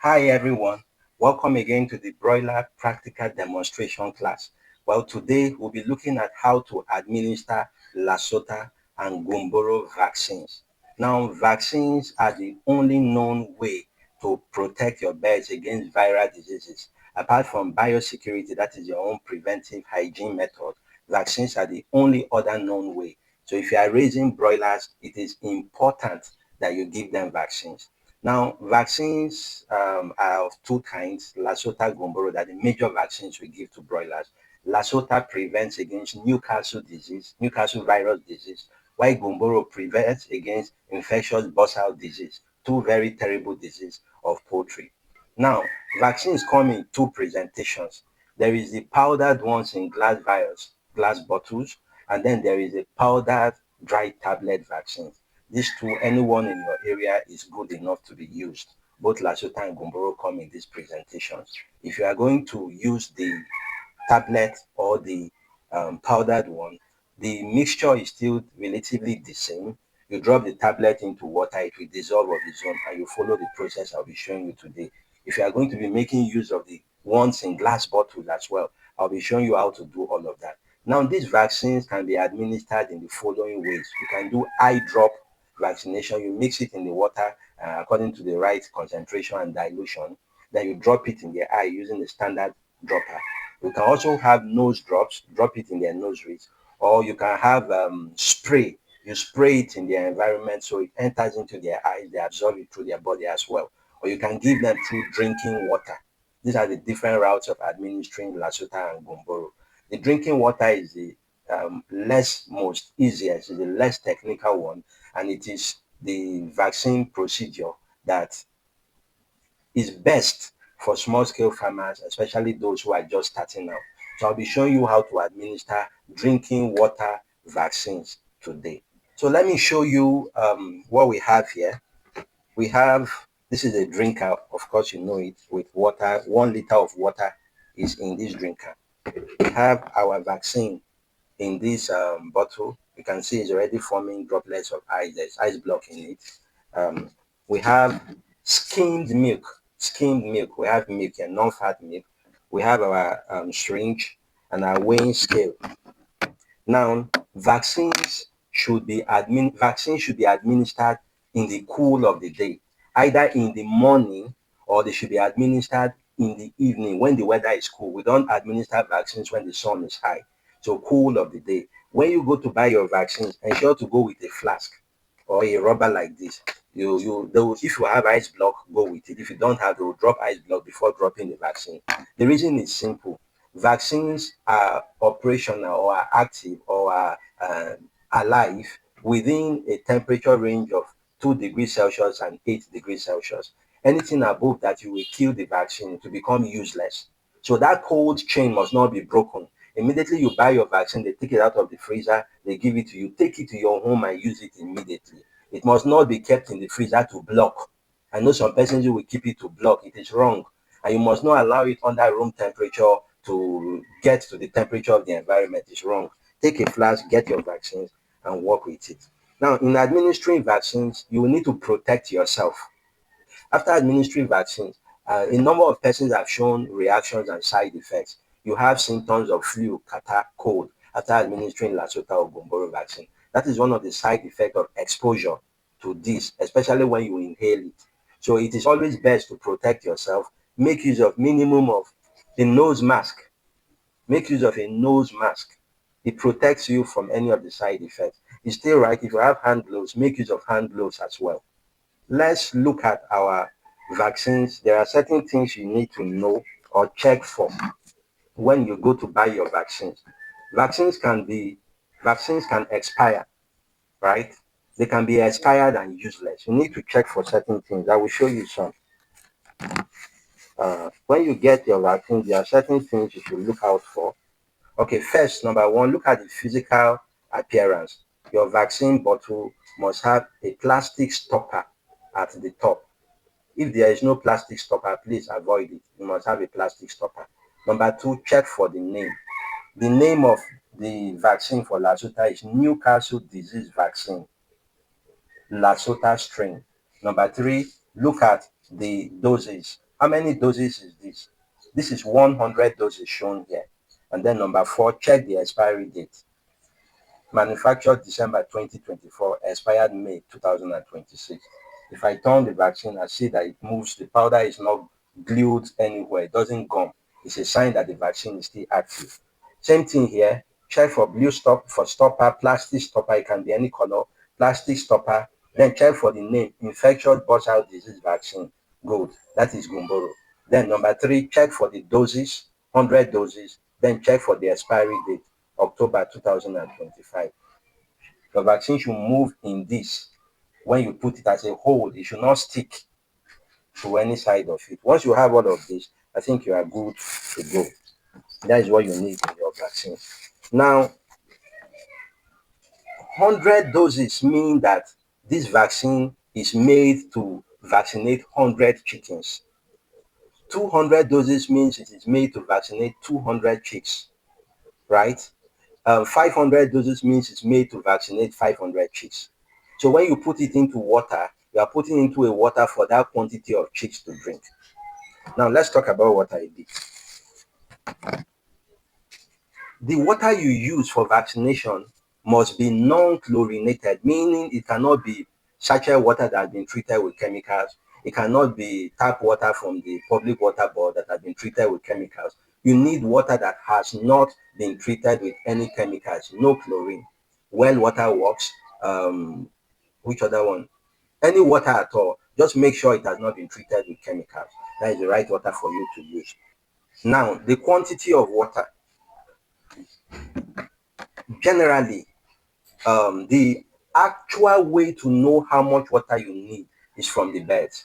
Hi everyone, welcome again to the broiler practical demonstration class. Well, today we'll be looking at how to administer Lasota and Gumboro vaccines. Now, vaccines are the only known way to protect your birds against viral diseases. Apart from biosecurity, that is your own preventive hygiene method, vaccines are the only other known way. So if you are raising broilers, it is important that you give them vaccines. Now, vaccines are of two kinds, Lasota Gumboro, that the major vaccines we give to broilers. Lasota prevents against Newcastle disease, Newcastle virus disease, while Gumboro prevents against infectious bursal disease, two very terrible diseases of poultry. Now, vaccines come in two presentations. There is the powdered ones in glass vials, glass bottles, and then there is a powdered dry tablet vaccine. These two, anyone in your area is good enough to be used. Both Lasota and Gumboro come in these presentations. If you are going to use the tablet or the powdered one, the mixture is still relatively the same. You drop the tablet into water, it will dissolve on its own, and you follow the process I'll be showing you today. If you are going to be making use of the ones in glass bottles as well, I'll be showing you how to do all of that. Now, these vaccines can be administered in the following ways. You can do eye drop vaccination. You mix it in the water according to the right concentration and dilution. Then you drop it in the eye using the standard dropper. You can also have nose drops, drop it in their nose rings, or you can have spray. You spray it in their environment so it enters into their eyes, they absorb it through their body as well. Or you can give them through drinking water. These are the different routes of administering Lasota and Gumboro. The drinking water is the most easiest, is the less technical one, and it is the vaccine procedure that is best for small scale farmers, especially those who are just starting out. So I'll be showing you how to administer drinking water vaccines today. So let me show you what we have here. We have, this is a drinker, of course you know it, with water. 1 liter of water is in this drinker. We have our vaccine in this bottle. You can see it's already forming droplets of ice. There's ice block in it. Um, we have skimmed milk. Skimmed milk. We have milk and non-fat milk. We have our syringe and our weighing scale. Now, vaccines should be administered in the cool of the day, either in the morning or they should be administered in the evening when the weather is cool. We don't administer vaccines when the sun is high. So cool of the day. When you go to buy your vaccines, ensure to go with a flask or a rubber like this. If you have ice block, go with it. If you don't have, they will drop ice block before dropping the vaccine. The reason is simple. Vaccines are operational or are active or are alive within a temperature range of 2 degrees Celsius and 8 degrees Celsius. Anything above that, you will kill the vaccine to become useless. So that cold chain must not be broken. Immediately you buy your vaccine, they take it out of the freezer, they give it to you, take it to your home and use it immediately. It must not be kept in the freezer to block. I know some persons who will keep it to block. It is wrong. And you must not allow it under room temperature to get to the temperature of the environment. It's wrong. Take a flask, get your vaccines, and work with it. Now, in administering vaccines, you will need to protect yourself. After administering vaccines, a number of persons have shown reactions and side effects. You have symptoms of flu, catarrh, cold after administering Lasota or Gumboro vaccine. That is one of the side effects of exposure to this, especially when you inhale it. So it is always best to protect yourself. Make use of minimum of a nose mask. Make use of a nose mask. It protects you from any of the side effects. It's still right if you have hand gloves, make use of hand gloves as well. Let's look at our vaccines. There are certain things you need to know or check for when you go to buy your vaccines. Vaccines can be vaccines can expire, right? They can be expired and useless. You need to check for certain things. I will show you some. When you get your vaccine, there are certain things you should look out for. Okay, first, number one, look at the physical appearance. Your vaccine bottle must have a plastic stopper at the top. If there is no plastic stopper, please avoid it. You must have a plastic stopper. Number two, check for the name. The name of the vaccine for Lasota is Newcastle disease vaccine, Lasota strain. Number three, look at the dosage How many doses is this? This is 100 doses shown here. And then number 4, check the expiry date. Manufactured December 2024, expired May 2026. If I turn the vaccine, I see that it moves, the powder is not glued anywhere, it doesn't gum. It's a sign that the vaccine is still active. Same thing here, check for blue stop, for stopper, plastic stopper, it can be any color, plastic stopper. Then check for the name, infectious bursal disease vaccine, good, that is Gumboro. Then number 3, check for the doses, 100 doses, then check for the expiry date, October 2025. The vaccine should move in this. When you put it as a whole, it should not stick to any side of it. Once you have all of this, I think you are good to go. That is what you need in your vaccine. Now, 100 doses mean that this vaccine is made to vaccinate 100 chickens. 200 doses means it is made to vaccinate 200 chicks, right? 500 doses means it's made to vaccinate 500 chicks. So when you put it into water, you are putting into a water for that quantity of chicks to drink. Now let's talk about water a bit. The water you use for vaccination must be non-chlorinated, meaning it cannot be sachet water that has been treated with chemicals. It cannot be tap water from the public water board that has been treated with chemicals. You need water that has not been treated with any chemicals, no chlorine. Well water works. Which other one? Any water at all, just make sure it has not been treated with chemicals. That is the right water for you to use. Now, the quantity of water. Generally, the actual way to know how much water you need is from the birds.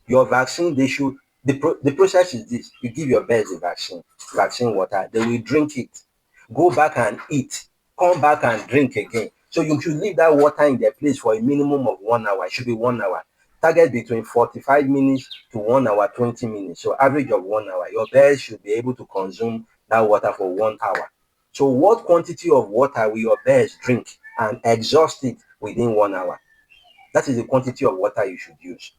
Your vaccine, the process is this: you give your birds the vaccine water, they will drink it, go back and eat, come back and drink again. So you should leave that water in their place for a minimum of 1 hour. It should be 1 hour. Target between 45 minutes to 1 hour, 20 minutes. So average of 1 hour. Your birds should be able to consume that water for 1 hour. So what quantity of water will your birds drink and exhaust it within 1 hour? That is the quantity of water you should use.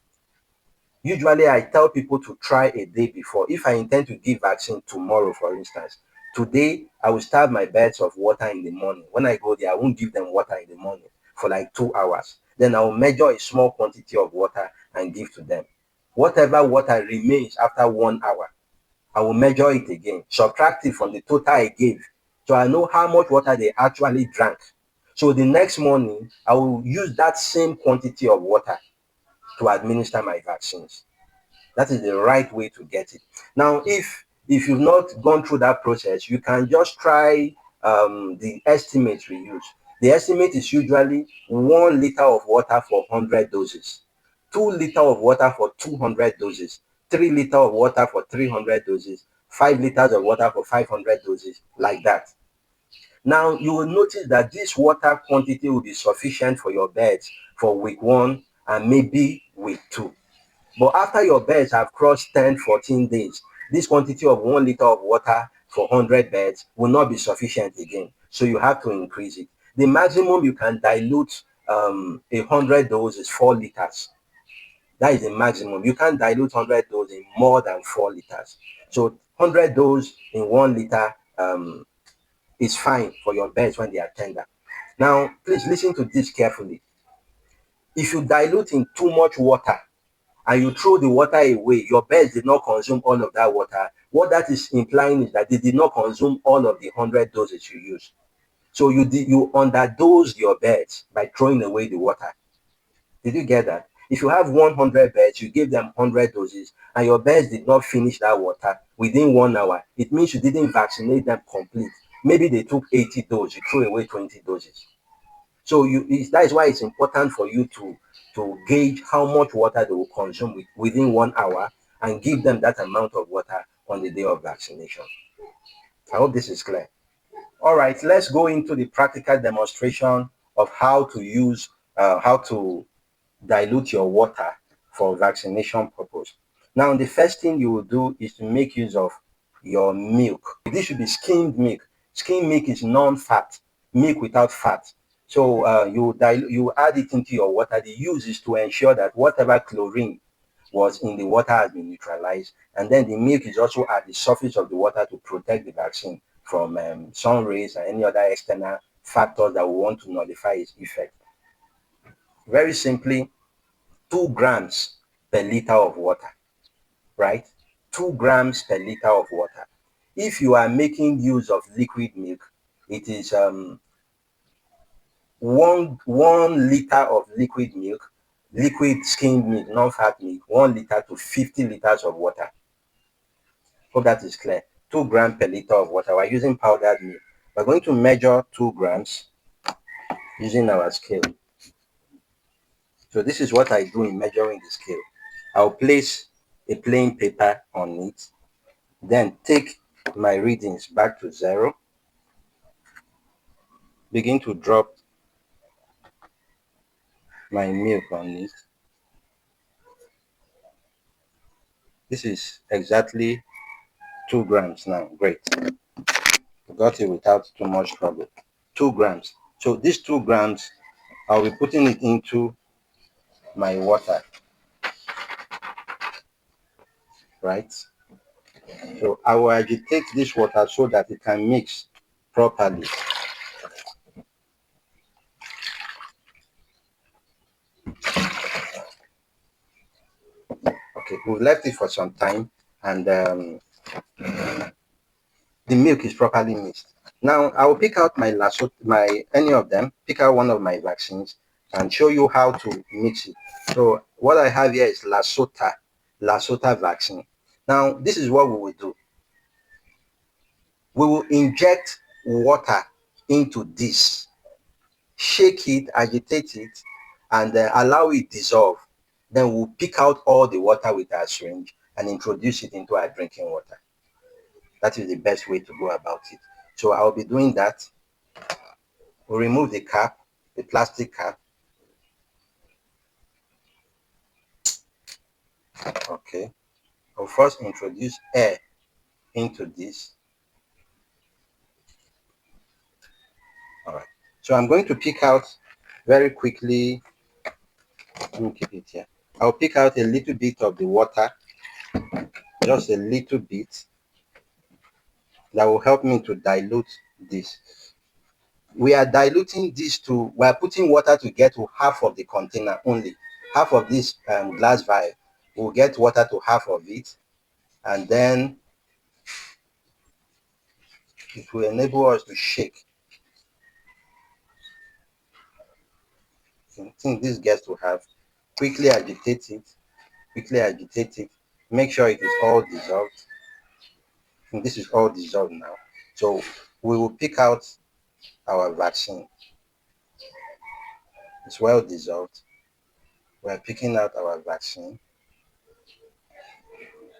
Usually, I tell people to try a day before. If I intend to give vaccine tomorrow, for instance, today I will start my beds of water in the morning. When I go there, I won't give them water in the morning for like 2 hours. Then I will measure a small quantity of water and give to them. Whatever water remains after 1 hour, I will measure it again, subtract it from the total I gave. So I know how much water they actually drank. So the next morning, I will use that same quantity of water to administer my vaccines. That is the right way to get it. Now, if you've not gone through that process, you can just try the estimate we use. The estimate is usually 1 liter of water for 100 doses, 2 liter of water for 200 doses, 3 liter of water for 300 doses, 5 liters of water for 500 doses, like that. Now, you will notice that this water quantity will be sufficient for your birds for week 1 and maybe week 2. But after your birds have crossed 10, 14 days, this quantity of 1 liter of water for 100 birds will not be sufficient again. So you have to increase it. The maximum you can dilute 100 doses is 4 liters. That is the maximum. You can't dilute 100 doses in more than 4 liters. So 100 doses in 1 liter is fine for your birds when they are tender. Now, please listen to this carefully. If you dilute in too much water and you throw the water away, your birds did not consume all of that water. What that is implying is that they did not consume all of the 100 doses you used. So you underdosed your birds by throwing away the water. Did you get that? If you have 100 birds, you gave them 100 doses, and your birds did not finish that water within 1 hour, it means you didn't vaccinate them complete. Maybe they took 80 doses, you threw away 20 doses. So that is why it's important for you to gauge how much water they will consume within 1 hour and give them that amount of water on the day of vaccination. I hope this is clear. All right, let's go into the practical demonstration of how to dilute your water for vaccination purpose. Now, the first thing you will do is to make use of your milk. This should be skimmed milk. Skimmed milk is non-fat, milk without fat. So you add it into your water. The use is to ensure that whatever chlorine was in the water has been neutralized, and then the milk is also at the surface of the water to protect the vaccine from sun rays and any other external factors that we want to nullify its effect. Very simply, 2 grams per liter of water, right? 2 grams per liter of water. If you are making use of liquid milk, it is one liter of liquid milk, liquid skimmed milk, non-fat milk, 1 liter to 50 liters of water. Hope that is clear. 2 grams per liter of water. We're using powdered milk. We're going to measure 2 grams using our scale. So this is what I do in measuring the scale. I'll place a plain paper on it, then take my readings back to 0, begin to drop my milk on it. This is exactly 2 grams now. Great. Got it without too much trouble. 2 grams. So these 2 grams, I'll be putting it into my water, right? So I will agitate this water so that it can mix properly. Okay, we've left it for some time, and the milk is properly mixed. Now I will pick out my any of them, pick out one of my vaccines and show you how to mix it. So what I have here is Lasota vaccine. Now this is what we will do. We will inject water into this, shake it, agitate it, and allow it dissolve. Then we'll pick out all the water with our syringe and introduce it into our drinking water. That is the best way to go about it. So I'll be doing that. We'll remove the cap, the plastic cap. Okay. I'll first introduce air into this. All right. So I'm going to pick out very quickly. Let me keep it here. I'll pick out a little bit of the water, just a little bit, that will help me to dilute this. We are diluting this to, we are putting water to get to half of the container only. Half of this glass vial. We'll get water to half of it, and then it will enable us to shake. I think this gets to have. Quickly agitate it, make sure it is all dissolved. And this is all dissolved now. So we will pick out our vaccine. It's well dissolved. We're picking out our vaccine.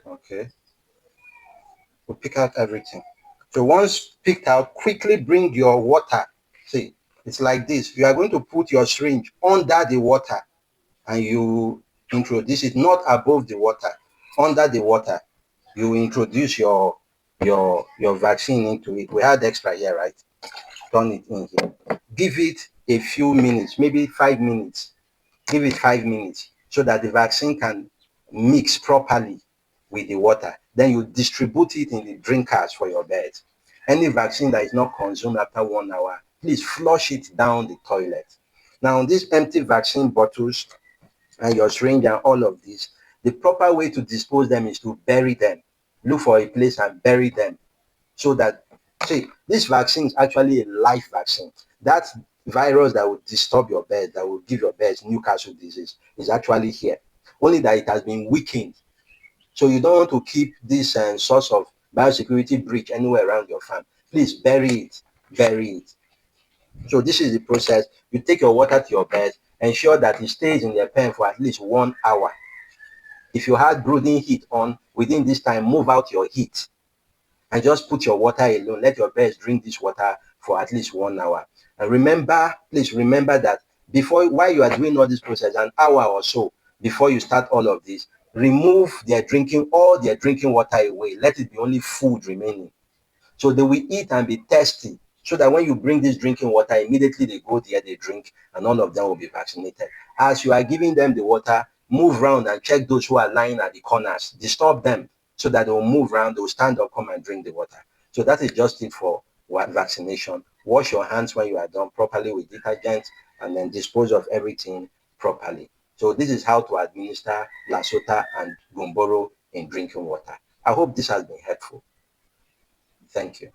Okay. We'll pick out everything. So once picked out, quickly bring your water. See, it's like this. You are going to put your syringe under the water and you introduce it not above the water, under the water. You introduce your vaccine into it. We had extra here, right? Turn it in here. Give it a few minutes, maybe 5 minutes. Give it 5 minutes so that the vaccine can mix properly with the water. Then you distribute it in the drinkers for your birds. Any vaccine that is not consumed after 1 hour, please flush it down the toilet. Now, these empty vaccine bottles and your syringe and all of this, the proper way to dispose them is to bury them. Look for a place and bury them so that, see, this vaccine is actually a live vaccine. That virus that will disturb your birds, that will give your birds Newcastle disease, is actually here. Only that it has been weakened. So you don't want to keep this source of biosecurity breach anywhere around your farm. Please bury it, bury it. So this is the process. You take your water to your birds, ensure that it stays in their pen for at least 1 hour. If you had brooding heat on, within this time, move out your heat and just put your water alone. Let your birds drink this water for at least 1 hour. And remember, please remember that while you are doing all this process, an hour or so before you start all of this, remove all their drinking water away. Let it be only food remaining. So they will eat and be thirsty, so that when you bring this drinking water, immediately they go there, they drink, and all of them will be vaccinated. As you are giving them the water, move around and check those who are lying at the corners, disturb them so that they will move around, they will stand up, come and drink the water. So that is just it for vaccination. Wash your hands when you are done properly with detergent, and then dispose of everything properly. So this is how to administer Lasota and Gumboro in drinking water. I hope this has been helpful. Thank you.